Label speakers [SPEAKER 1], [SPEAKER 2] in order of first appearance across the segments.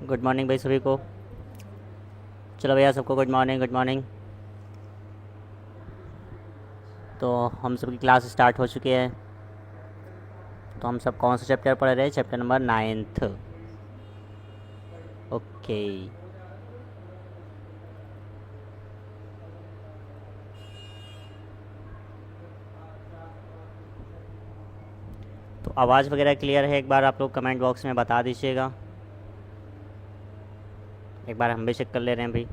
[SPEAKER 1] Good morning भाई सभी को। चलो भैया सबको गुड मॉर्निंग गुड मॉर्निंग। तो हम सबकी क्लास स्टार्ट हो चुकी है। तो हम सब कौन सा चैप्टर पढ़ रहे हैं? Chapter number 9th। ओके। तो आवाज़ वगैरह क्लियर है? एक बार आप लोग कमेंट बॉक्स में बता दीजिएगा। एक बार हम भी चेक कर ले रहे हैं भाई।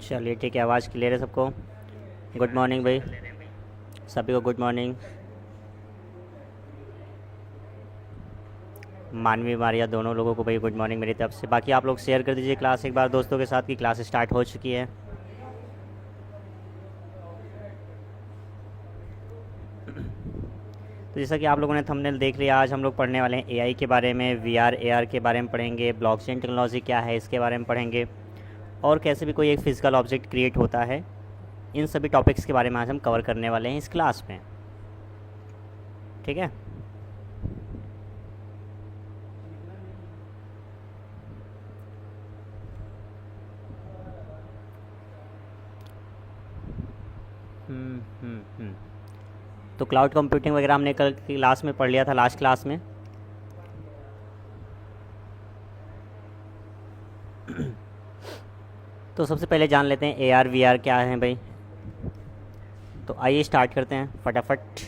[SPEAKER 1] चलिए ठीक है, आवाज़ क्लियर है सबको। गुड मॉर्निंग भाई सभी को, गुड मॉर्निंग। मानवी मारिया दोनों लोगों को भाई गुड मॉर्निंग मेरी तरफ से। बाकी आप लोग शेयर कर दीजिए क्लास एक बार दोस्तों के साथ कि क्लास स्टार्ट हो चुकी है। तो जैसा कि आप लोगों ने थंबनेल देख लिया, आज हम लोग पढ़ने वाले हैं एआई के बारे में, वीआर एआर के बारे में पढ़ेंगे, ब्लॉकचेन टेक्नोलॉजी क्या है इसके बारे में पढ़ेंगे, और कैसे भी कोई एक फ़िज़िकल ऑब्जेक्ट क्रिएट होता है। इन सभी टॉपिक्स के बारे में आज हम कवर करने वाले हैं इस क्लास में। ठीक है। तो क्लाउड कंप्यूटिंग वगैरह हमने कल क्लास में पढ़ लिया था, लास्ट क्लास में। तो सबसे पहले जान लेते हैं एआर वीआर क्या है भाई। तो आइए स्टार्ट करते हैं फटाफट।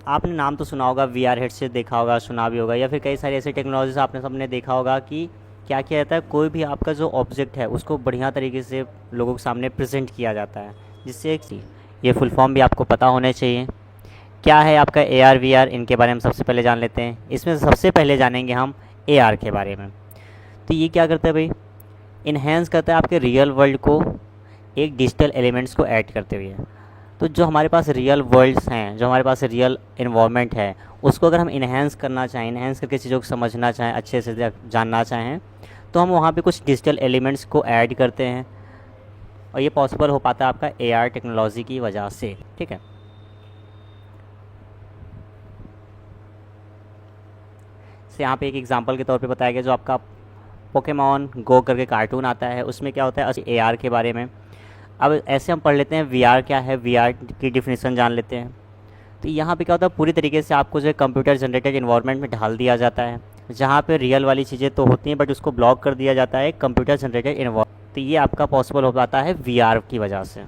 [SPEAKER 1] आपने नाम तो सुना होगा, वीआर हेडसेट देखा होगा, सुना भी होगा, या फिर कई सारी ऐसी टेक्नोलॉजीज आपने सबने देखा होगा कि क्या किया जाता है, कोई भी आपका जो ऑब्जेक्ट है उसको बढ़िया तरीके से लोगों के सामने प्रेजेंट किया जाता है, जिससे ये फुल फॉर्म भी आपको पता होने चाहिए। क्या है आपका ए आर वी आर, इनके बारे में सबसे पहले जान लेते हैं। इसमें सबसे पहले जानेंगे हम ए आर के बारे में। तो ये क्या करता है भाई, इन्हेंस करता है आपके रियल वर्ल्ड को एक डिजिटल एलिमेंट्स को ऐड करते हुए। तो जो हमारे पास रियल वर्ल्ड्स हैं, जो हमारे पास रियल इन्वायरमेंट है, उसको अगर हम इन्हेंस करना चाहें, इन्हेंस करके चीज़ों को समझना चाहें, अच्छे से जानना चाहें, तो हम वहाँ पे कुछ डिजिटल एलिमेंट्स को ऐड करते हैं, और ये पॉसिबल हो पाता है आपका ए आर टेक्नोलॉजी की वजह से। ठीक है। से यहाँ पे एक एग्जांपल के तौर पे बताया गया, जो आपका पोकेमॉन गो करके कार्टून आता है, उसमें क्या होता है ए आर के बारे में। अब ऐसे हम पढ़ लेते हैं वी आर क्या है, वी आर की डिफिनीसन जान लेते हैं। तो यहाँ पे क्या होता है, पूरी तरीके से आपको जो है कंप्यूटर जनरेटेड इन्वायरमेंट में ढाल दिया जाता है, जहाँ पे रियल वाली चीज़ें तो होती हैं बट उसको ब्लॉक कर दिया जाता है कंप्यूटर जनरेटेड इन्वायरमेंट। तो ये आपका पॉसिबल हो पाता है वी आर की वजह से।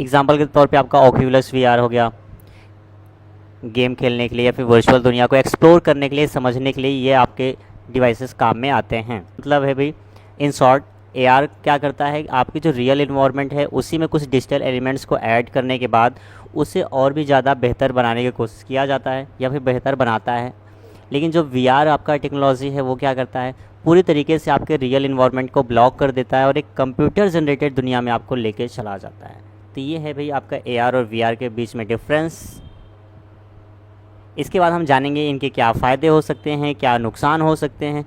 [SPEAKER 1] एग्जाम्पल के तौर पर आपका ऑक्यूलस वी आर हो गया, गेम खेलने के लिए या फिर वर्चुअल दुनिया को एक्सप्लोर करने के लिए, समझने के लिए ये आपके डिवाइसेस काम में आते हैं। मतलब है भाई, इन शॉर्ट ए आर क्या करता है, आपकी जो रियल इन्वायरमेंट है उसी में कुछ डिजिटल एलिमेंट्स को ऐड करने के बाद उसे और भी ज़्यादा बेहतर बनाने की कोशिश किया जाता है या फिर बेहतर बनाता है। लेकिन जो वी आर आपका टेक्नोलॉजी है वो क्या करता है, पूरी तरीके से आपके रियल इन्वायरमेंट को ब्लॉक कर देता है और एक कंप्यूटर जनरेटेड दुनिया में आपको लेके चला जाता है। तो ये है भाई आपका ए आर और वी आर के बीच में डिफरेंस। इसके बाद हम जानेंगे इनके क्या फ़ायदे हो सकते हैं, क्या नुकसान हो सकते हैं,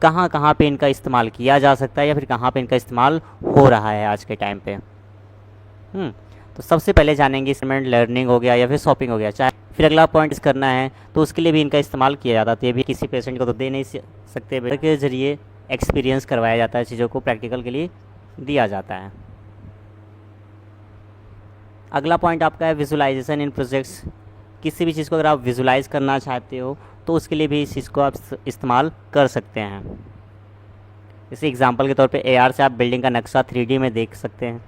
[SPEAKER 1] कहाँ कहाँ पे इनका इस्तेमाल किया जा सकता है या फिर कहाँ पे इनका इस्तेमाल हो रहा है आज के टाइम पे। तो सबसे पहले जानेंगे इंस्ट्रूमेंट लर्निंग हो गया या फिर शॉपिंग हो गया, चाहे फिर अगला पॉइंट करना है तो उसके लिए भी इनका इस्तेमाल किया जाता है। तो ये भी किसी पेशेंट को तो दे नहीं सकते, के ज़रिए एक्सपीरियंस करवाया जाता है, चीज़ों को प्रैक्टिकल के लिए दिया जाता है। अगला पॉइंट आपका है विजुलाइजेशन इन प्रोजेक्ट्स। किसी भी चीज़ को अगर आप विजुलाइज़ करना चाहते हो तो उसके लिए भी इस चीज़ को आप इस्तेमाल कर सकते हैं। जैसे एग्जांपल के तौर पे एआर से आप बिल्डिंग का नक्शा 3D में देख सकते हैं,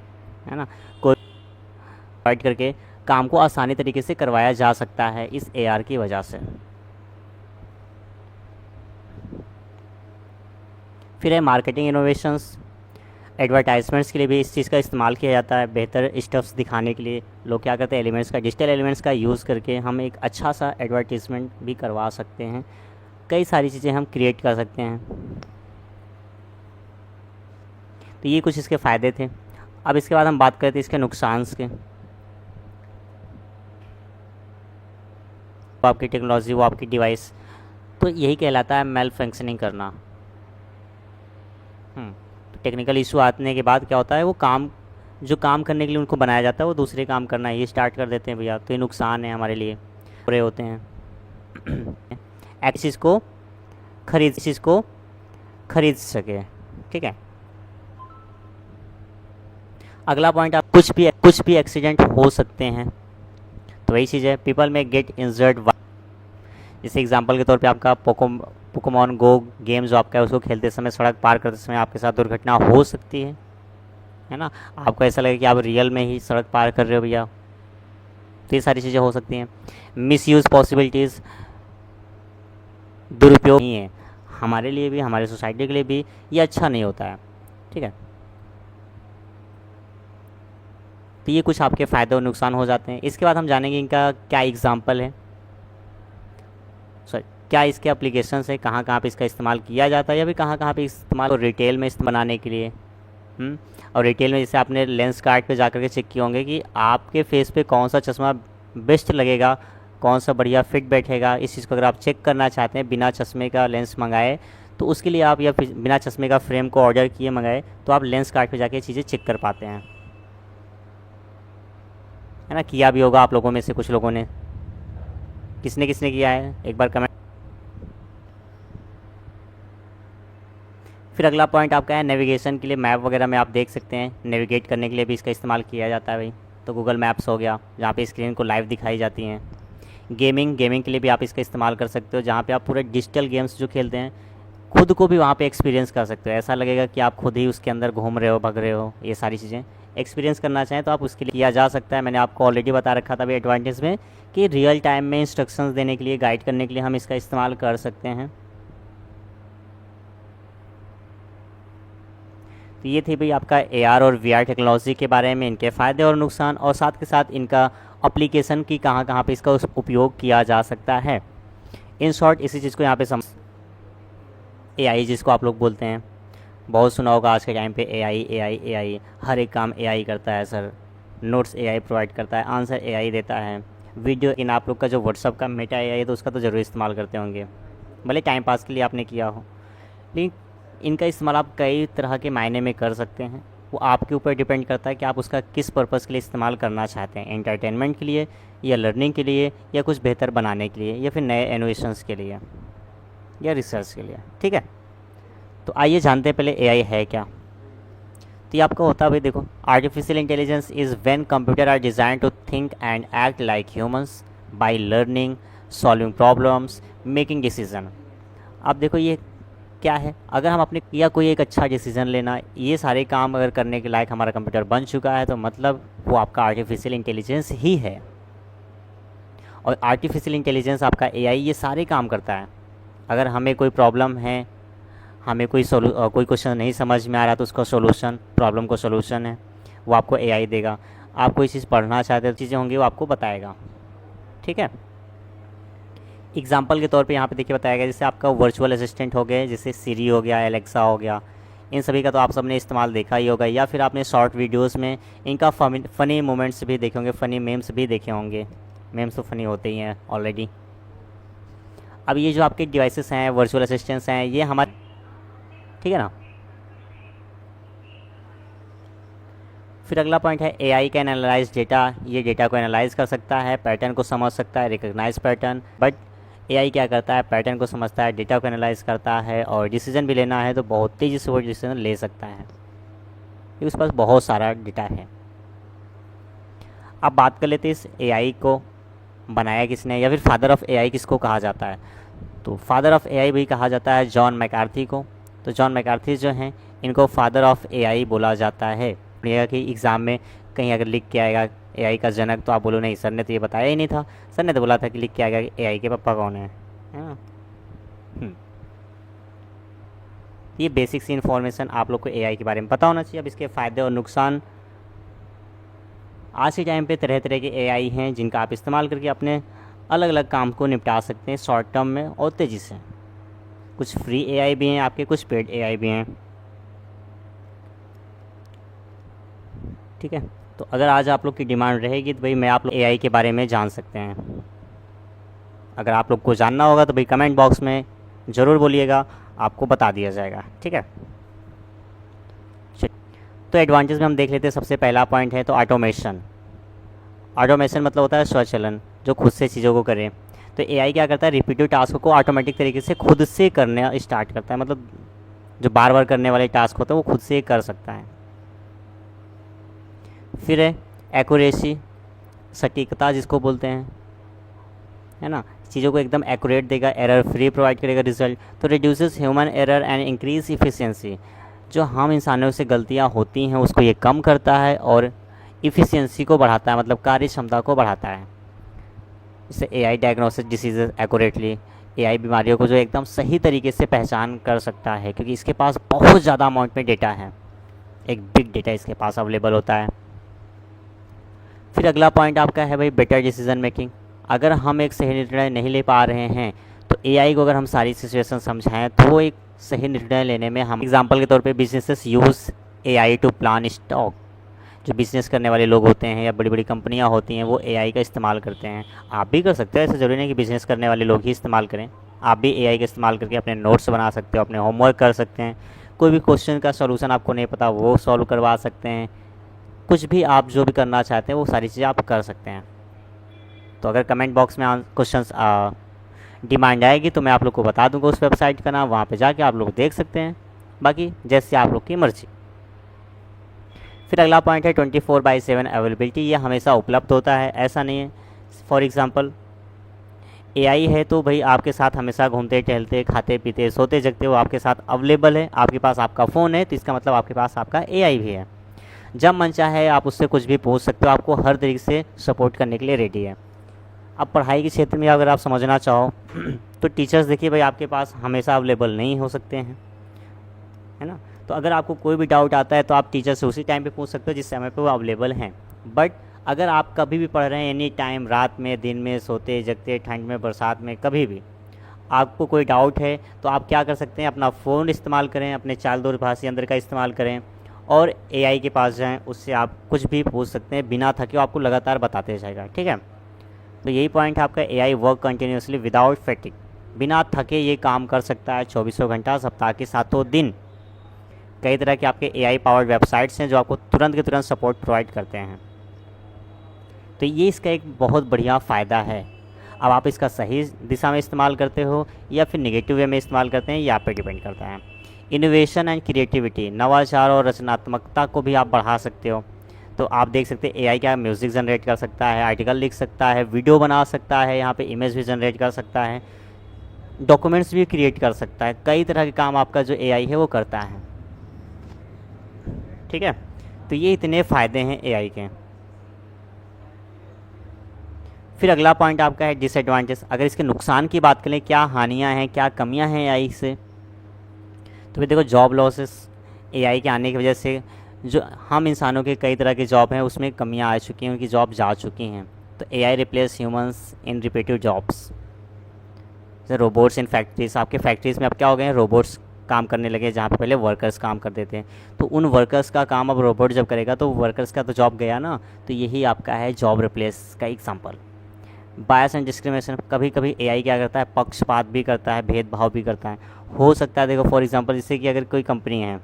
[SPEAKER 1] है ना। कोई प्रोवाइड करके काम को आसानी तरीके से करवाया जा सकता है इस एआर की वजह से। फिर है मार्केटिंग इनोवेशंस। एडवर्टाइजमेंट्स के लिए भी इस चीज़ का इस्तेमाल किया जाता है, बेहतर स्टफ्स दिखाने के लिए लोग क्या करते हैं, एलिमेंट्स का, डिजिटल एलिमेंट्स का यूज़ करके हम एक अच्छा सा एडवर्टीज़मेंट भी करवा सकते हैं। कई सारी चीज़ें हम क्रिएट कर सकते हैं। तो ये कुछ इसके फ़ायदे थे। अब इसके बाद हम बात करते हैं इसके नुकसान के। आपकी टेक्नोलॉजी, वो आपकी डिवाइस तो यही कहलाता है मेल फंक्शनिंग करना। तो टेक्निकल इशू आने के बाद क्या होता है, वो काम जो काम करने के लिए उनको बनाया जाता है वो दूसरे काम करना ये स्टार्ट कर देते हैं भैया, तो ये नुकसान है हमारे लिए, बुरे होते हैं। एक चीज़ को खरीद सके, ठीक है। अगला पॉइंट, आप कुछ भी एक्सीडेंट हो सकते हैं, तो वही चीज़ है, पीपल में गेट इंजर्ड। जैसे एग्जांपल के तौर पे आपका पोकेमॉन गो गेम जो आपका है उसको खेलते समय, सड़क पार करते समय आपके साथ दुर्घटना हो सकती है ना। आपको ऐसा लगे कि आप रियल में ही सड़क पार कर रहे हो भैया, तो ये सारी चीज़ें हो सकती हैं। मिसयूज़ पॉसिबिलिटीज़, दुरुपयोग नहीं है हमारे लिए भी, हमारे सोसाइटी के लिए भी ये अच्छा नहीं होता है, ठीक है। तो ये कुछ आपके फ़ायदे और नुकसान हो जाते हैं। इसके बाद हम जानेंगे इनका क्या एग्जाम्पल है, सॉरी क्या इसके एप्लीकेशंस है, कहाँ कहाँ पे इसका इस्तेमाल किया जाता है, या फिर कहाँ कहाँ पे इस्तेमाल रिटेल में बनाने के लिए। और रिटेल में जैसे आपने लेंस कार्ट पे जा कर के चेक किए होंगे कि आपके फेस पे कौन सा चश्मा बेस्ट लगेगा, कौन सा बढ़िया फिट बैठेगा। इस चीज़ को अगर आप चेक करना चाहते हैं बिना चश्मे का लेंस मंगाए, तो उसके लिए आप, या फिर बिना चश्मे का फ्रेम को ऑर्डर किए मंगाए, तो आप लेंस कार्ट पे जाके चीज़ें चेक कर पाते हैं, है ना। किया भी होगा आप लोगों में से कुछ लोगों ने, किसने किसने किया है एक बार कमेंट। फिर अगला पॉइंट आपका है नेविगेशन के लिए, मैप वगैरह में आप देख सकते हैं, नेविगेट करने के लिए भी इसका इस्तेमाल किया जाता है भाई। तो गूगल मैप्स हो गया, जहाँ पे स्क्रीन को लाइव दिखाई जाती हैं। गेमिंग के लिए भी आप इसका इस्तेमाल कर सकते हो, जहाँ पे आप पूरे डिजिटल गेम्स जो खेलते हैं खुद को भी वहाँ पे एक्सपीरियंस कर सकते हो। ऐसा लगेगा कि आप खुद ही उसके अंदर घूम रहे हो, भग रहे हो। ये सारी चीज़ें एक्सपीरियंस करना चाहें तो आप उसके लिए किया जा सकता है। मैंने आपको ऑलरेडी बता रखा था अभी एडवांटेज में कि रियल टाइम में इंस्ट्रक्शंस देने के लिए, गाइड करने के लिए हम इसका इस्तेमाल कर सकते हैं। तो ये थी भाई आपका AR और VR टेक्नोलॉजी के बारे में, इनके फ़ायदे और नुकसान, और साथ के साथ इनका एप्लीकेशन की कहाँ कहाँ पे इसका उपयोग किया जा सकता है। इन शॉर्ट इसी चीज़ को यहाँ पे AI जिसको आप लोग बोलते हैं, बहुत सुना होगा आज के टाइम पे AI हर एक काम AI करता है सर। नोट्स AI प्रोवाइड करता है, आंसर AI देता है, वीडियो इन आप लोग का जो व्हाट्सअप का मेटा AI है तो उसका तो ज़रूर इस्तेमाल करते होंगे, भले टाइम पास के लिए आपने किया हो। लेकिन इनका इस्तेमाल आप कई तरह के मायने में कर सकते हैं, वो आपके ऊपर डिपेंड करता है कि आप उसका किस पर्पज़ के लिए इस्तेमाल करना चाहते हैं, एंटरटेनमेंट के लिए, या लर्निंग के लिए, या कुछ बेहतर बनाने के लिए, या फिर नए इनोवेशंस के लिए, या रिसर्च के लिए, ठीक है। तो आइए जानते हैं पहले AI है क्या। तो ये आपका होता है भाई, देखो, artificial intelligence is when computer are design to think and act like humans by learning, solving problems, making decision. अब देखो ये क्या है, अगर हम अपने या कोई एक अच्छा डिसीजन लेना, ये सारे काम अगर करने के लायक हमारा कंप्यूटर बन चुका है, तो मतलब वो आपका आर्टिफिशियल इंटेलिजेंस ही है। और आर्टिफिशियल इंटेलिजेंस आपका AI ये सारे काम करता है। अगर हमें कोई प्रॉब्लम है, हमें कोई क्वेश्चन नहीं समझ में आ रहा, तो उसका सोल्यूशन, प्रॉब्लम को सोल्यूशन है वो आपको AI देगा। आप कोई चीज़ पढ़ना चाहते हो, चीज़ें होंगी वो आपको बताएगा, ठीक है। एग्जाम्पल के तौर पे यहाँ पे देखिए बताया गया, जैसे आपका वर्चुअल असिस्टेंट हो गए, जैसे सिरी हो गया, एलेक्सा हो गया, इन सभी का तो आप सबने इस्तेमाल देखा ही होगा, या फिर आपने शॉर्ट वीडियोस में इनका फ़नी मोमेंट्स भी देखे होंगे, फ़नी मेम्स भी देखे होंगे। मेम्स तो फ़नी होते ही हैं ऑलरेडी। अब ये जो आपके डिवाइसेस हैं, वर्चुअल असिस्टेंट्स हैं, ये हमारे, ठीक है ना। फिर अगला पॉइंट है AI कैन एनालाइज डेटा, ये डेटा को एनालाइज कर सकता है, पैटर्न को समझ सकता है, रिकग्नाइज पैटर्न। बट AI क्या करता है, पैटर्न को समझता है, डेटा को एनालाइज करता है, और डिसीजन भी लेना है तो बहुत तेज़ी से वो डिसीजन ले सकता है, क्योंकि उसके पास बहुत सारा डेटा है। अब बात कर लेते हैं इस AI को बनाया किसने, या फिर फादर ऑफ AI किसको कहा जाता है। तो फादर ऑफ AI भी कहा जाता है जॉन मैकार्थी को। तो जॉन मैकार्थी जो हैं, इनको फादर ऑफ AI बोला जाता है। यह कि एग्ज़ाम में कहीं अगर लिख के आएगा AI का जनक, तो आप बोलो नहीं सर ने तो ये बताया ही नहीं था, सर ने तो बोला था कि लिख के आएगा कि AI के पापा कौन है ना। ये बेसिक सी इन्फॉर्मेशन आप लोग को AI के बारे में पता होना चाहिए। अब इसके फ़ायदे और नुकसान, आज के टाइम पे तरह तरह के AI हैं जिनका आप इस्तेमाल करके अपने अलग अलग काम को निपटा सकते हैं शॉर्ट टर्म में और तेज़ी से। कुछ फ्री AI भी हैं आपके, कुछ पेड AI भी हैं, ठीक है। तो अगर आज आप लोग की डिमांड रहेगी तो भाई मैं आप लोग AI के बारे में जान सकते हैं, अगर आप लोग को जानना होगा तो भाई कमेंट बॉक्स में ज़रूर बोलिएगा, आपको बता दिया जाएगा, ठीक है। तो एडवांटेज में हम देख लेते हैं। सबसे पहला पॉइंट है तो ऑटोमेशन। ऑटोमेशन मतलब होता है स्वचालन, जो खुद से चीज़ों को करे। तो एआई क्या करता है, रिपीटिव टास्क को ऑटोमेटिक तरीके से खुद से करने स्टार्ट करता है, मतलब जो बार बार करने वाले टास्क होते हैं वो खुद से कर सकता है। फिर है एक्यूरेसी, सटीकता जिसको बोलते हैं, है ना, चीज़ों को एकदम एक्यूरेट देगा, एरर फ्री प्रोवाइड करेगा रिजल्ट। तो reduces human error and increase efficiency, जो हम इंसानों से गलतियां होती हैं उसको ये कम करता है और इफ़िशियंसी को बढ़ाता है, मतलब कार्य क्षमता को बढ़ाता है। इससे AI diagnosis diseases accurately, AI बीमारियों को जो एकदम सही तरीके से पहचान कर सकता है, क्योंकि इसके पास बहुत ज़्यादा अमाउंट में डेटा है, एक बिग डेटा इसके पास अवेलेबल होता है। फिर अगला पॉइंट आपका है भाई बेटर डिसीजन मेकिंग। अगर हम एक सही निर्णय नहीं ले पा रहे हैं तो एआई को अगर हम सारी सिचुएशन समझाएं तो वो एक सही निर्णय लेने में हम, एग्जांपल के तौर पे businesses use AI to plan stock. जो बिज़नेस करने वाले लोग होते हैं या बड़ी बड़ी कंपनियां होती हैं वो एआई का इस्तेमाल करते हैं। आप भी कर सकते हो, ऐसा ज़रूरी नहीं कि बिज़नेस करने वाले लोग ही इस्तेमाल करें। आप भी एआई का इस्तेमाल करके अपने नोट्स बना सकते हो, अपने होमवर्क कर सकते हैं, कोई भी क्वेश्चन का सॉल्यूशन आपको नहीं पता वो सॉल्व करवा सकते हैं। कुछ भी आप जो भी करना चाहते हैं वो सारी चीज़ें आप कर सकते हैं। तो अगर कमेंट बॉक्स में क्वेश्चंस डिमांड आएगी तो मैं आप लोग को बता दूंगा उस वेबसाइट का नाम, वहाँ पे जाके आप लोग देख सकते हैं, बाकी जैसे आप लोग की मर्जी। फिर अगला पॉइंट है 24/7 अवेलेबिलिटी। ये हमेशा उपलब्ध होता है, ऐसा नहीं है। फॉर एग्ज़ाम्पल एआई है तो भाई आपके साथ हमेशा घूमते टहलते खाते पीते सोते जगते वो आपके साथ अवेलेबल है। आपके पास आपका फ़ोन है तो इसका मतलब आपके पास आपका एआई भी है। जब मन चाहे आप उससे कुछ भी पूछ सकते हो, आपको हर तरीके से सपोर्ट करने के लिए रेडी है। अब पढ़ाई के क्षेत्र में अगर आप समझना चाहो तो टीचर्स देखिए भाई आपके पास हमेशा अवेलेबल नहीं हो सकते हैं, है ना। तो अगर आपको कोई भी डाउट आता है तो आप टीचर से उसी टाइम पे पूछ सकते हो जिस समय पे वो अवेलेबल हैं। बट अगर आप कभी भी पढ़ रहे हैं, एनी टाइम, रात में, दिन में, सोते जगते, ठंड में, बरसात में, कभी भी आपको कोई डाउट है तो आप क्या कर सकते हैं, अपना फ़ोन इस्तेमाल करें, अपने चाल दूरभाष यंत्र का इस्तेमाल करें और एआई के पास जाएं, उससे आप कुछ भी पूछ सकते हैं बिना थके, वो आपको लगातार बताते जाएगा, ठीक है। तो यही पॉइंट है आपका, AI work continuously without fatigue, बिना थके ये काम कर सकता है 24 घंटा सप्ताह के 7 दिन। कई तरह के आपके एआई पावर्ड वेबसाइट्स हैं जो आपको तुरंत के तुरंत सपोर्ट प्रोवाइड करते हैं। तो ये इसका एक बहुत बढ़िया फ़ायदा है। अब आप इसका सही दिशा में इस्तेमाल करते हो या फिर नेगेटिव वे में इस्तेमाल करते हैं, ये आप पे डिपेंड करता है। इनोवेशन एंड क्रिएटिविटी, नवाचार और रचनात्मकता को भी आप बढ़ा सकते हो। तो आप देख सकते हैं एआई क्या म्यूज़िक जनरेट कर सकता है, आर्टिकल लिख सकता है, वीडियो बना सकता है, यहाँ पे इमेज भी जनरेट कर सकता है, डॉक्यूमेंट्स भी क्रिएट कर सकता है। कई तरह के काम आपका जो एआई है वो करता है, ठीक है। तो ये इतने फ़ायदे हैं एआई के। फिर अगला पॉइंट आपका है डिसएडवांटेज। अगर इसके नुकसान की बात करें, क्या हानियाँ हैं, क्या कमियाँ हैं एआई से, तो फिर देखो जॉब लॉसेस, एआई के आने की वजह से जो हम इंसानों के कई तरह के जॉब हैं उसमें कमियां आ चुकी हैं, उनकी जॉब जा चुकी हैं। तो AI replace humans in repetitive jobs, जैसे रोबोट्स इन फैक्ट्रीज। आपके फैक्ट्रीज़ में अब क्या हो गए हैं, रोबोट्स काम करने लगे, जहाँ पे पहले वर्कर्स काम करते थे। तो उन वर्कर्स का काम अब रोबोट जब करेगा तो वर्कर्स का तो जॉब गया ना। तो यही आपका है जॉब रिप्लेस का एग्जाम्पल। बायस एंड डिस्क्रिमिनेशन, कभी कभी एआई क्या करता है, पक्षपात भी करता है, भेदभाव भी करता है। हो सकता है देखो फॉर एग्जांपल जैसे कि अगर कोई कंपनी है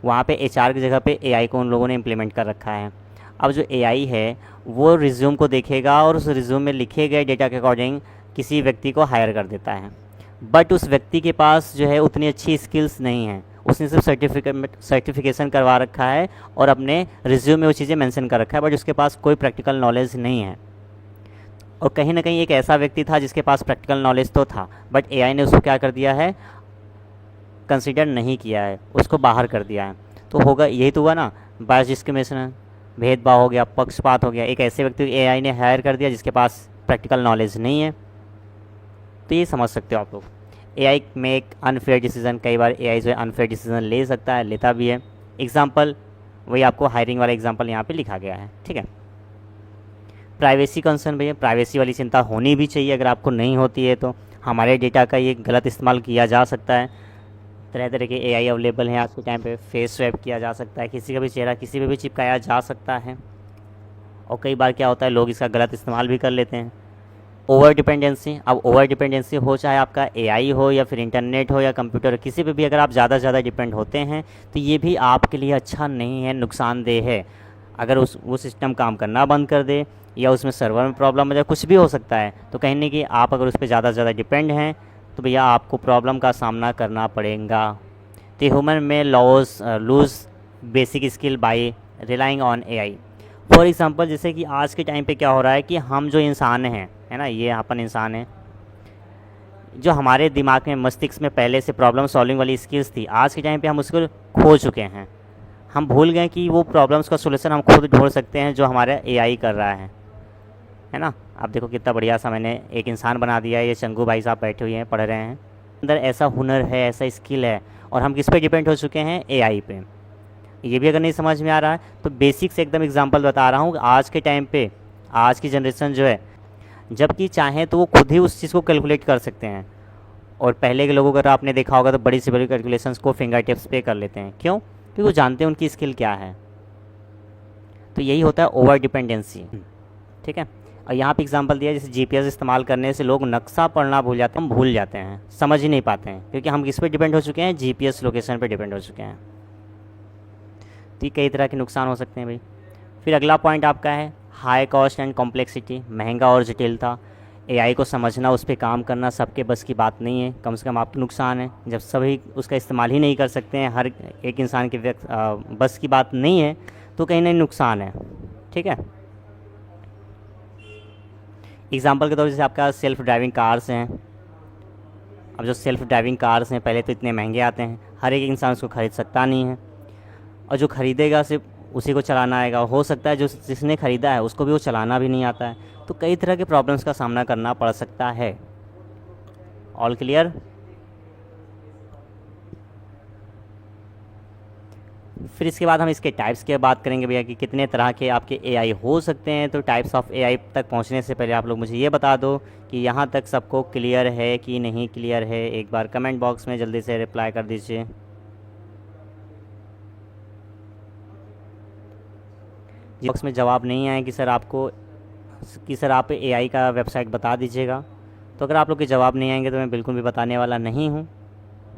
[SPEAKER 1] वहाँ पे एचआर की जगह पे एआई को उन लोगों ने इम्प्लीमेंट कर रखा है। अब जो एआई है वो रिज्यूम को देखेगा और उस रिज्यूम में लिखे गए डेटा के अकॉर्डिंग किसी व्यक्ति को हायर कर देता है। बट उस व्यक्ति के पास जो है उतनी अच्छी स्किल्स नहीं है, उसने सिर्फ सर्टिफिकेशन करवा रखा है और अपने रिज्यूम में वो चीज़ें मेंशन कर रखा है, बट उसके पास कोई प्रैक्टिकल नॉलेज नहीं है। और कहीं ना कहीं एक ऐसा व्यक्ति था जिसके पास प्रैक्टिकल नॉलेज तो था, बट एआई ने उसको क्या कर दिया है, कंसीडर नहीं किया है, उसको बाहर कर दिया है। तो होगा यही तो हुआ ना, बायस डिस्क्रिमिनेशन, भेदभाव हो गया, पक्षपात हो गया। एक ऐसे व्यक्ति को एआई ने हायर कर दिया जिसके पास प्रैक्टिकल नॉलेज नहीं है। तो ये समझ सकते हो आप लोग। एआई में एक अनफेयर डिसीजन, कई बार एआई जो है अनफेयर डिसीजन ले सकता है, लेता भी है। एग्जाम्पल वही आपको हायरिंग वाला एग्जाम्पल यहाँ पे लिखा गया है, ठीक है। प्राइवेसी कंसर्न, भैया प्राइवेसी वाली चिंता होनी भी चाहिए, अगर आपको नहीं होती है तो हमारे डेटा का ये गलत इस्तेमाल किया जा सकता है। तरह तरह के एआई अवेलेबल हैं आज के टाइम पे, फेस स्वैप किया जा सकता है, किसी का भी चेहरा किसी पे भी चिपकाया जा सकता है। और कई बार क्या होता है लोग इसका गलत इस्तेमाल भी कर लेते हैं। ओवर डिपेंडेंसी, अब ओवर डिपेंडेंसी हो चाहे आपका एआई हो या फिर इंटरनेट हो या कंप्यूटर, किसी पे भी अगर आप ज़्यादा से ज़्यादा डिपेंड होते हैं तो ये भी आपके लिए अच्छा नहीं है, नुकसानदेह है। अगर वो सिस्टम काम करना बंद कर दे या उसमें सर्वर में प्रॉब्लम हो जाए, कुछ भी हो सकता है, तो कहीं ना कि आप अगर उस पर ज़्यादा से ज़्यादा डिपेंड हैं तो भैया आपको प्रॉब्लम का सामना करना पड़ेगा। तो ह्यूमन में lose basic skill by relying on AI. For example, जैसे कि आज के टाइम पे क्या हो रहा है कि हम जो इंसान हैं, है ना, ये अपन इंसान हैं, जो हमारे दिमाग में मस्तिष्क में पहले से प्रॉब्लम सॉल्विंग वाली स्किल्स थी, आज के टाइम पे हम उसको खो चुके हैं। हम भूल गए कि वो प्रॉब्लम्स का सोल्यूशन हम खुद ढूंढ सकते हैं जो हमारा एआई कर रहा है ना। आप देखो कितना बढ़िया सा मैंने एक इंसान बना दिया है। ये चंगू भाई साहब बैठे हुए हैं, पढ़ रहे हैं। अंदर ऐसा हुनर है, ऐसा स्किल है, और हम किस पे डिपेंड हो चुके हैं? एआई पे। ये भी अगर नहीं समझ में आ रहा है तो बेसिक से एकदम एग्जांपल बता रहा हूँ। आज के टाइम पे आज की जनरेशन जो है, जबकि चाहें तो वो खुद ही उस चीज़ को कैलकुलेट कर सकते हैं, और पहले के लोगों को अगर आपने देखा होगा तो बड़ी से बड़ी कैलकुलेशंस को फिंगर टिप्स पे कर लेते हैं। क्यों? क्योंकि वो जानते हैं उनकी स्किल क्या है। तो यही होता है ओवर डिपेंडेंसी, ठीक है। और यहाँ पे एग्जांपल दिया, जैसे जीपीएस इस्तेमाल करने से लोग नक्शा पढ़ना भूल जाते हैं, हम भूल जाते हैं, समझ ही नहीं पाते हैं, क्योंकि हम किस पे डिपेंड हो चुके हैं? जीपीएस लोकेशन पे डिपेंड हो चुके हैं। तो ये कई तरह के नुकसान हो सकते हैं भाई। फिर अगला पॉइंट आपका है हाई कॉस्ट एंड कॉम्प्लेक्सिटी, महंगा और जटिलता। एआई को समझना, उस पर काम करना सबके बस की बात नहीं है, कम से कम आपके नुकसान है। जब सभी उसका इस्तेमाल ही नहीं कर सकते हैं, हर एक इंसान के बस की बात नहीं है, तो कहीं ना नुकसान है, ठीक है। एग्जाम्पल के तौर पर जैसे आपका सेल्फ ड्राइविंग कार्स हैं। अब जो सेल्फ ड्राइविंग कार्स हैं पहले तो इतने महंगे आते हैं, हर एक इंसान उसको ख़रीद सकता नहीं है, और जो ख़रीदेगा सिर्फ उसी को चलाना आएगा। हो सकता है जो जिसने ख़रीदा है उसको भी वो चलाना भी नहीं आता है। तो कई तरह के प्रॉब्लम्स का सामना करना पड़ सकता है। All clear? फिर इसके बाद हम इसके टाइप्स की बात करेंगे भैया कि कितने तरह के आपके एआई हो सकते हैं। तो टाइप्स ऑफ एआई तक पहुंचने से पहले आप लोग मुझे ये बता दो कि यहाँ तक सबको क्लियर है कि नहीं क्लियर है। एक बार कमेंट बॉक्स में जल्दी से रिप्लाई कर दीजिए। बॉक्स में जवाब नहीं आए कि सर आप एआई का वेबसाइट बता दीजिएगा। तो अगर आप लोग के जवाब नहीं आएंगे तो मैं बिल्कुल भी बताने वाला नहीं हूँ।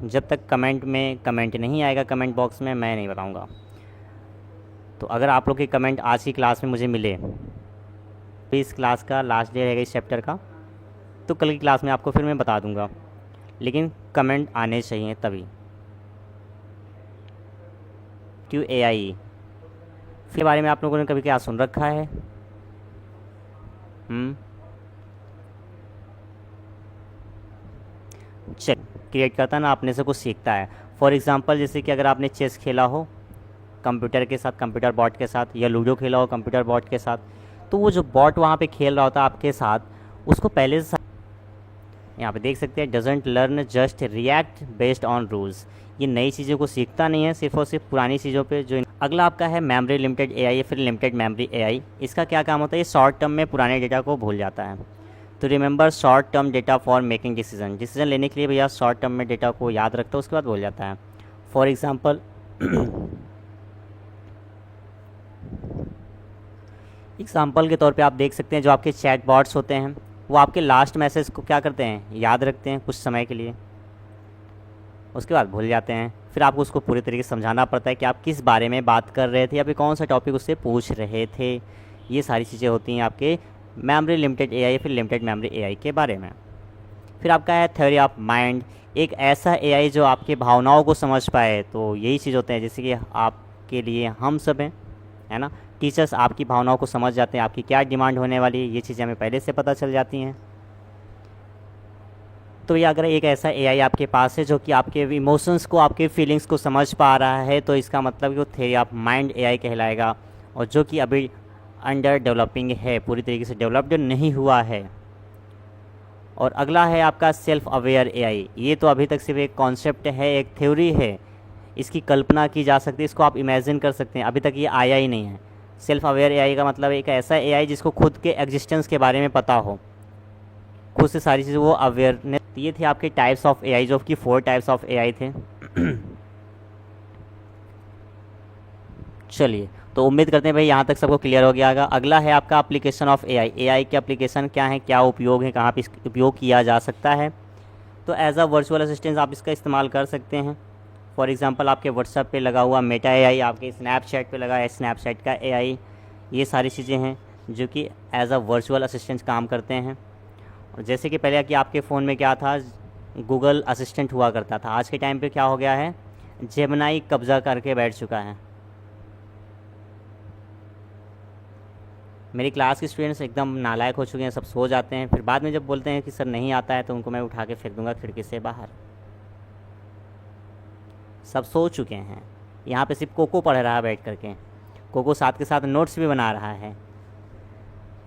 [SPEAKER 1] जब तक कमेंट नहीं आएगा कमेंट बॉक्स में, मैं नहीं बताऊँगा। तो अगर आप लोग के कमेंट आज की क्लास में मुझे मिले, तो इस क्लास का लास्ट डे रहेगा इस चैप्टर का, तो कल की क्लास में आपको फिर मैं बता दूँगा, लेकिन कमेंट आने चाहिए तभी। क्यों एआई के बारे में आप लोगों ने कभी क्या सुन रखा है? चल क्रिएट करता है ना, अपने से कुछ सीखता है। फॉर एग्जांपल, जैसे कि अगर आपने चेस खेला हो कंप्यूटर के साथ, कंप्यूटर बॉट के साथ, या लूडो खेला हो कंप्यूटर बॉट के साथ, तो वो जो बॉट वहाँ पे खेल रहा होता है आपके साथ, उसको पहले से यहाँ पे देख सकते हैं, doesn't learn just react based on rules. ये नई चीज़ों को सीखता नहीं है, सिर्फ और सिर्फ पुरानी चीज़ों पे जो। अगला आपका है मेमोरी लिमिटेड एआई या फिर लिमिटेड मेमोरी एआई। इसका क्या काम होता है? ये शॉर्ट टर्म में पुराने डेटा को भूल जाता है। तो remember short term data for making decision लेने के लिए भैया शॉर्ट टर्म में डेटा को याद रखता है, उसके बाद भूल जाता है। फॉर एग्जाम्पल एग्जाम्पल के तौर पे आप देख सकते हैं, जो आपके चैट बॉट्स होते हैं वो आपके लास्ट मैसेज को क्या करते हैं? याद रखते हैं कुछ समय के लिए, उसके बाद भूल जाते हैं। फिर आपको उसको पूरी तरीके से समझाना पड़ता है कि आप किस बारे में बात कर रहे थे या फिर कौन सा टॉपिक उससे पूछ रहे थे। ये सारी चीज़ें होती हैं आपके मेमोरी लिमिटेड एआई या फिर लिमिटेड मेमोरी एआई के बारे में। फिर आपका है थ्योरी ऑफ माइंड, एक ऐसा एआई जो आपकी भावनाओं को समझ पाए। तो यही चीज़ होते हैं, जैसे कि आपके लिए हम सब हैं, है ना। टीचर्स आपकी भावनाओं को समझ जाते हैं, आपकी क्या डिमांड होने वाली है, ये चीज़ें हमें पहले से पता चल जाती हैं। तो ये अगर एक ऐसा एआई आपके पास है जो कि आपके इमोशंस को, आपके फीलिंग्स को समझ पा रहा है, तो इसका मतलब वो थ्योरी ऑफ माइंड एआई कहलाएगा, और जो कि अभी अंडर डेवलपिंग है, पूरी तरीके से डेवलप्ड नहीं हुआ है। और अगला है आपका सेल्फ अवेयर एआई। ये तो अभी तक सिर्फ एक कॉन्सेप्ट है, एक थ्योरी है, इसकी कल्पना की जा सकती है, इसको आप इमेजिन कर सकते हैं, अभी तक ये आया ही नहीं है। सेल्फ अवेयर एआई का मतलब एक ऐसा एआई जिसको खुद के एग्जिस्टेंस के बारे में पता हो, खुद से सारी चीज़ें वो अवेयरनेस। ये थे आपके टाइप्स ऑफ एआई, जो कि 4 टाइप्स ऑफ एआई थे। चलिए तो उम्मीद करते हैं भाई यहाँ तक सबको क्लियर हो गया होगा। अगला है आपका एप्लीकेशन ऑफ एआई। एआई के एप्लीकेशन क्या है, क्या उपयोग है, कहाँ पे उपयोग किया जा सकता है। तो एज अ वर्चुअल असिस्टेंट आप इसका इस्तेमाल कर सकते हैं। फॉर एग्जांपल आपके व्हाट्सएप पे लगा हुआ मेटा एआई, आपके स्नैपचैट पे लगा है स्नैपचैट का एआई, ये सारी चीज़ें हैं जो कि एज अ वर्चुअल असिस्टेंट काम करते हैं। और जैसे कि पहले कि आपके फ़ोन में क्या था, गूगल असिस्टेंट हुआ करता था, आज के टाइम पे क्या हो गया है, जेमिनाई कब्ज़ा करके बैठ चुका है। मेरी क्लास के स्टूडेंट्स एकदम नालायक हो चुके हैं, सब सो जाते हैं, फिर बाद में जब बोलते हैं कि सर नहीं आता है तो उनको मैं उठा के फेंक दूंगा खिड़की से बाहर। सब सो चुके हैं। यहाँ पे सिर्फ कोको पढ़ रहा है बैठ करके। कोको साथ के साथ नोट्स भी बना रहा है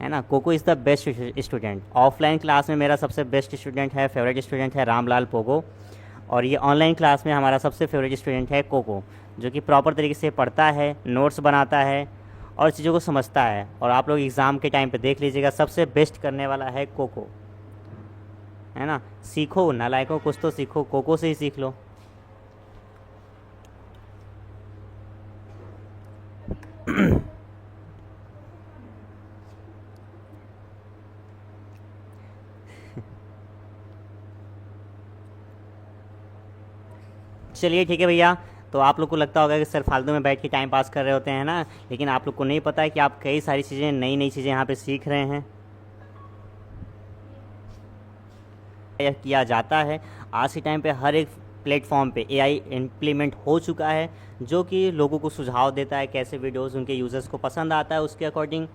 [SPEAKER 1] ना। Coco is the best student. Offline class में मेरा सबसे बेस्ट स्टूडेंट है, फेवरेट स्टूडेंट है रामलाल पोगो। और ये ऑनलाइन क्लास में हमारा सबसे फेवरेट स्टूडेंट है कोको, जो कि प्रॉपर तरीके से पढ़ता है, नोट्स बनाता है और चीज़ों को समझता है। और आप लोग एग्ज़ाम के टाइम पे देख लीजिएगा, सबसे बेस्ट करने वाला है कोको, है ना। सीखो नालायकों, कुछ तो सीखो, कोको से ही सीख लो। चलिए ठीक है भैया। तो आप लोग को लगता होगा कि सर फालतू में बैठ के टाइम पास कर रहे होते हैं ना, लेकिन आप लोग को नहीं पता है कि आप कई सारी चीज़ें, नई नई चीज़ें यहाँ पे सीख रहे हैं, यह किया जाता है। आज के टाइम पे हर एक प्लेटफॉर्म पे एआई इम्प्लीमेंट हो चुका है, जो कि लोगों को सुझाव देता है कैसे वीडियोस उनके यूज़र्स को पसंद आता है। उसके अकॉर्डिंग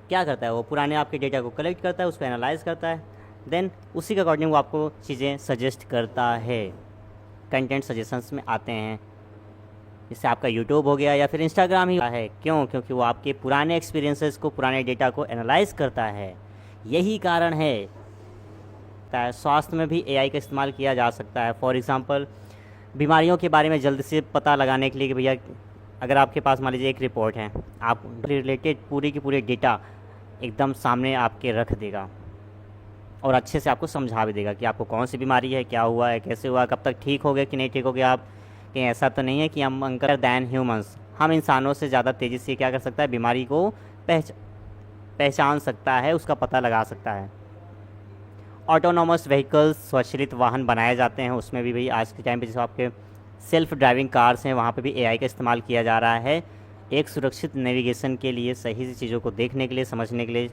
[SPEAKER 1] क्या करता है, वो पुराने आपके डेटा को कलेक्ट करता है, उसको एनालाइज करता है, देन उसी के अकॉर्डिंग वो आपको चीज़ें सजेस्ट करता है, कंटेंट सजेशंस में आते हैं। जैसे आपका यूट्यूब हो गया या फिर इंस्टाग्राम ही है। क्यों? क्योंकि वो आपके पुराने एक्सपीरियंसेस को, पुराने डेटा को एनालाइज करता है। यही कारण है। स्वास्थ्य में भी एआई का इस्तेमाल किया जा सकता है। फॉर एग्जांपल बीमारियों के बारे में जल्द से पता लगाने के लिए कि भैया अगर आपके पास मान लीजिए एक रिपोर्ट है, आप रिलेटेड पूरी की पूरी डेटा एकदम सामने आपके रख देगा और अच्छे से आपको समझा भी देगा कि आपको कौन सी बीमारी है, क्या हुआ है, कैसे हुआ, कब तक ठीक हो गया कि नहीं ठीक हो गया। आप कहीं ऐसा तो नहीं है कि हम अंकर दैन ह्यूमंस, हम इंसानों से ज़्यादा तेज़ी से क्या कर सकता है, बीमारी को पहचान सकता है, उसका पता लगा सकता है। ऑटोनॉमस व्हीकल्स, स्वचालित वाहन बनाए जाते हैं, उसमें भी भाई आज के टाइम पे जैसे आपके सेल्फ ड्राइविंग कार्स हैं, वहाँ पे भी एआई का इस्तेमाल किया जा रहा है, एक सुरक्षित नेविगेशन के लिए, सही से चीज़ों को देखने के लिए, समझने के लिए।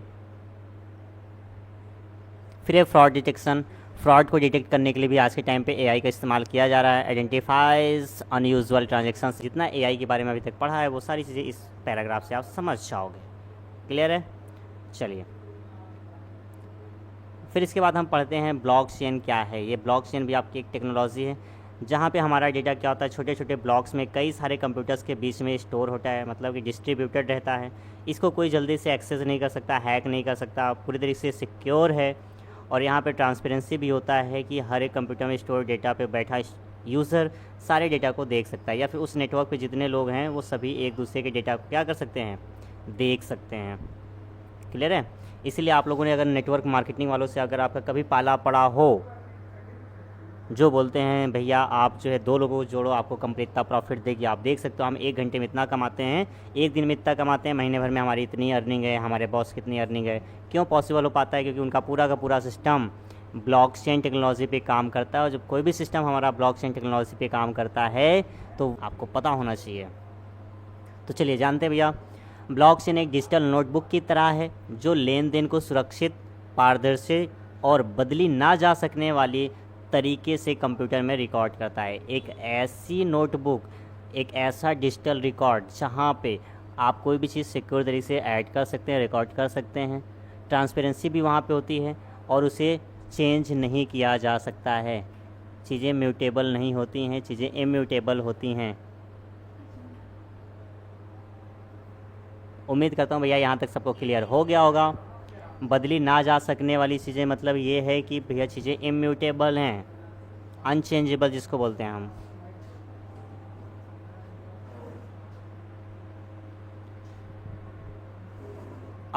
[SPEAKER 1] फिर फ्रॉड डिटेक्शन, फ्रॉड को डिटेक्ट करने के लिए भी आज के टाइम पे एआई का इस्तेमाल किया जा रहा है। आइडेंटिफाइज अनयूजुअल ट्रांजेक्शंस, जितना एआई के बारे में अभी तक पढ़ा है वो सारी चीज़ें इस पैराग्राफ से आप समझ जाओगे। क्लियर है? चलिए फिर इसके बाद हम पढ़ते हैं ब्लॉकचेन क्या है। ये ब्लॉकचेन भी आपकी एक टेक्नोलॉजी है, जहाँ पे हमारा डेटा क्या होता है, छोटे छोटे ब्लॉक्स में कई सारे कंप्यूटर्स के बीच में स्टोर होता है, मतलब कि डिस्ट्रीब्यूटेड रहता है। इसको कोई जल्दी से एक्सेस नहीं कर सकता, हैक नहीं कर सकता, पूरी तरीके से सिक्योर है। और यहाँ पे ट्रांसपेरेंसी भी होता है कि हर एक कंप्यूटर में स्टोर डेटा पे बैठा यूज़र सारे डेटा को देख सकता है, या फिर उस नेटवर्क पे जितने लोग हैं वो सभी एक दूसरे के डेटा को क्या कर सकते हैं, देख सकते हैं। क्लियर है? इसीलिए आप लोगों ने अगर नेटवर्क मार्केटिंग वालों से अगर आपका कभी पाला पड़ा हो, जो बोलते हैं भैया आप जो है 2 लोगों को जोड़ो आपको कंपनी इतना प्रॉफिट देगी, आप देख सकते हो हम 1 घंटे में इतना कमाते हैं, 1 दिन में इतना कमाते हैं, महीने भर में हमारी इतनी अर्निंग है, हमारे बॉस कितनी अर्निंग है। क्यों पॉसिबल हो पाता है? क्योंकि उनका पूरा का पूरा सिस्टम ब्लॉकचेन टेक्नोलॉजी पे काम करता है। और जब कोई भी सिस्टम हमारा ब्लॉकचेन टेक्नोलॉजी पे काम करता है तो आपको पता होना चाहिए। तो चलिए जानते हैं भैया, ब्लॉकचेन एक डिजिटल नोटबुक की तरह है जो लेन देन को सुरक्षित, पारदर्शी और बदली ना जा सकने वाली तरीके से कंप्यूटर में रिकॉर्ड करता है। एक ऐसी नोटबुक, एक ऐसा डिजिटल रिकॉर्ड जहाँ पे आप कोई भी चीज़ सिक्योर तरीके से ऐड कर सकते हैं, रिकॉर्ड कर सकते हैं। ट्रांसपेरेंसी भी वहाँ पे होती है और उसे चेंज नहीं किया जा सकता है। चीज़ें म्यूटेबल नहीं होती हैं, चीज़ें इम्यूटेबल होती हैं। उम्मीद करता हूँ भैया यहाँ तक सबको क्लियर हो गया होगा। बदली ना जा सकने वाली चीज़ें मतलब ये है कि भैया चीज़ें इम्यूटेबल हैं, अनचेंजेबल जिसको बोलते हैं हम।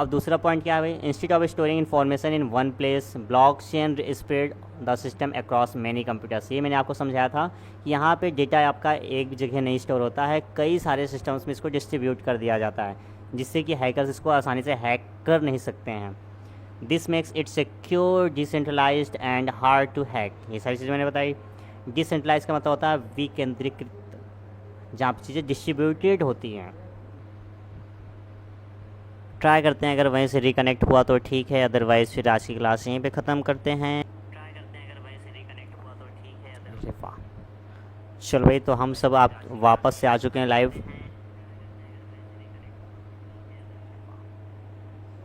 [SPEAKER 1] अब दूसरा पॉइंट क्या है भाई, instead of storing information in one place blockchain spread the system across many computers. ये मैंने आपको समझाया था कि यहाँ पे डेटा आपका एक जगह नहीं स्टोर होता है, कई सारे सिस्टम्स में इसको डिस्ट्रीब्यूट कर दिया जाता है, जिससे कि हैकर्स इसको आसानी से हैक कर नहीं सकते हैं। This makes it secure, decentralised and hard to hack. ये सारी चीज़ें मैंने बताई। डिसेंट्रलाइज का मतलब होता है विकेंद्रीकृत, जहाँ पर चीज़ें डिस्ट्रीब्यूटेड होती हैं। ट्राई करते हैं, अगर वहीं से रिकनेक्ट हुआ तो ठीक है, अदरवाइज़ फिर आज की क्लास यहीं पे ख़त्म करते हैं। ट्राई करते हैं, अगर वहीं से रिकनेक्ट हुआ तो ठीक है, अदरवाइज। चलो भाई, तो हम सब आप वापस से आ चुके हैं लाइव।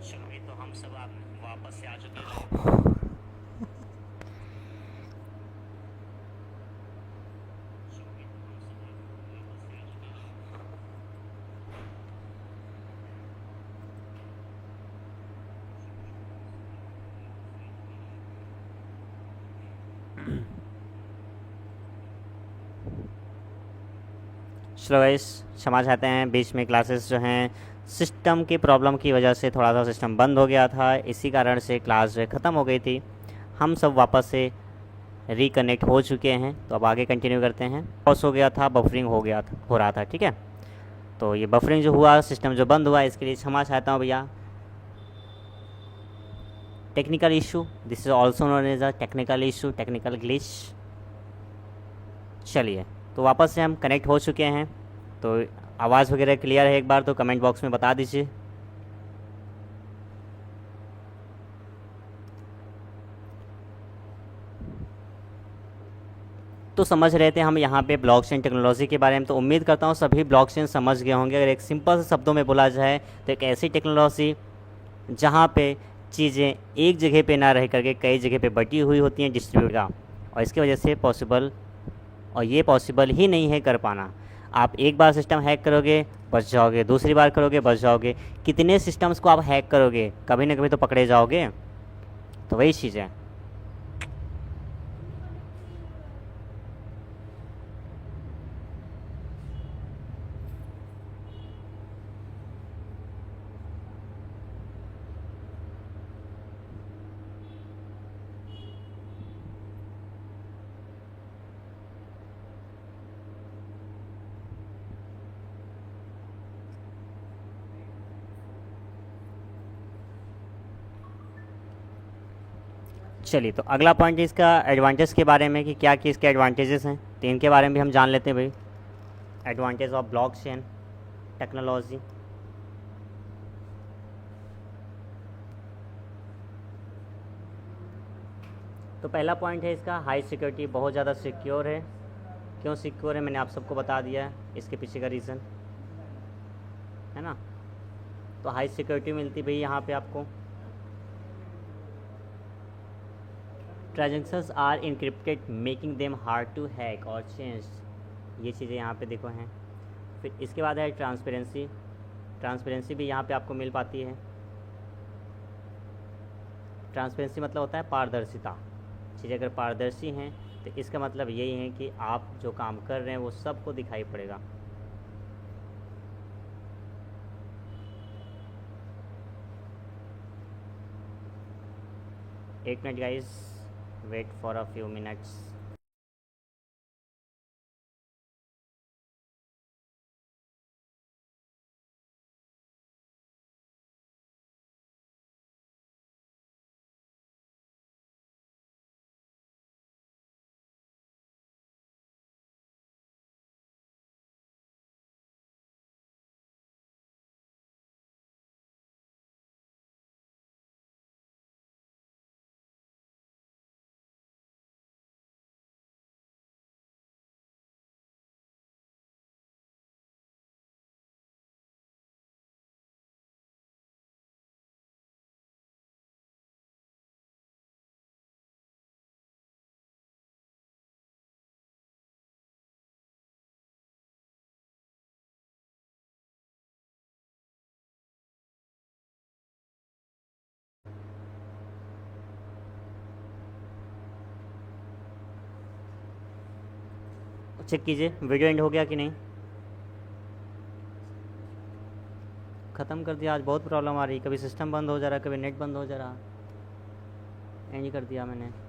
[SPEAKER 1] चलो भाई, तो हम सब आप वापस से आ चुके हैं। चलो गाइस, क्षमा चाहते हैं, बीच में क्लासेस जो हैं सिस्टम की प्रॉब्लम की वजह से थोड़ा सा सिस्टम बंद हो गया था, इसी कारण से क्लास जो है ख़त्म हो गई थी। हम सब वापस से रिकनेक्ट हो चुके हैं, तो अब आगे कंटिन्यू करते हैं। पॉज हो गया था, बफरिंग हो रहा था, ठीक है। तो ये बफरिंग जो हुआ, सिस्टम जो बंद हुआ, इसके लिए क्षमा चाहता हूँ भैया। Technical issue, this is also known as a technical issue, technical glitch. चलिए, तो वापस से हम कनेक्ट हो चुके हैं। तो आवाज़ वगैरह क्लियर है, एक बार तो कमेंट बॉक्स में बता दीजिए। तो समझ रहे थे हम यहाँ पे ब्लॉकचेन टेक्नोलॉजी के बारे में, तो उम्मीद करता हूँ सभी ब्लॉकचेन समझ गए होंगे। अगर एक सिंपल से शब्दों में बोला जाए तो एक ऐसी टेक्नोलॉजी जहाँ पे चीज़ें एक जगह पे ना रह करके कई जगह पे बटी हुई होती हैं, डिस्ट्रीब्यूट का, और इसकी वजह से पॉसिबल, और ये पॉसिबल ही नहीं है कर पाना। आप एक बार सिस्टम हैक करोगे बच जाओगे, दूसरी बार करोगे बच जाओगे, कितने सिस्टम्स को आप हैक करोगे, कभी ना कभी तो पकड़े जाओगे। तो वही चीज़ है। चलिए, तो अगला पॉइंट इसका एडवांटेज के बारे में, कि क्या कि इसके एडवांटेजेस हैं, तो इनके बारे में भी हम जान लेते हैं भाई। Advantage of blockchain technology. तो पहला पॉइंट है इसका हाई सिक्योरिटी, बहुत ज़्यादा सिक्योर है। क्यों सिक्योर है मैंने आप सबको बता दिया है, इसके पीछे का रीज़न है ना। तो हाई सिक्योरिटी मिलती भाई यहाँ पे आपको। Transactions are encrypted making them hard to hack और चेंज, ये चीज़ें यहाँ पे देखो हैं। फिर इसके बाद है ट्रांसपेरेंसी। ट्रांसपेरेंसी भी यहाँ पे आपको मिल पाती है। ट्रांसपेरेंसी मतलब होता है पारदर्शिता। चीज़ें अगर पारदर्शी हैं तो इसका मतलब यही है कि आप जो काम कर रहे हैं वो सबको दिखाई पड़ेगा। एक minute guys, wait for a few minutes. Check कीजिए वीडियो एंड हो गया कि नहीं। ख़त्म कर दिया। आज बहुत प्रॉब्लम आ रही, कभी सिस्टम बंद हो जा रहा, कभी नेट बंद हो जा रहा। एंड कर दिया मैंने।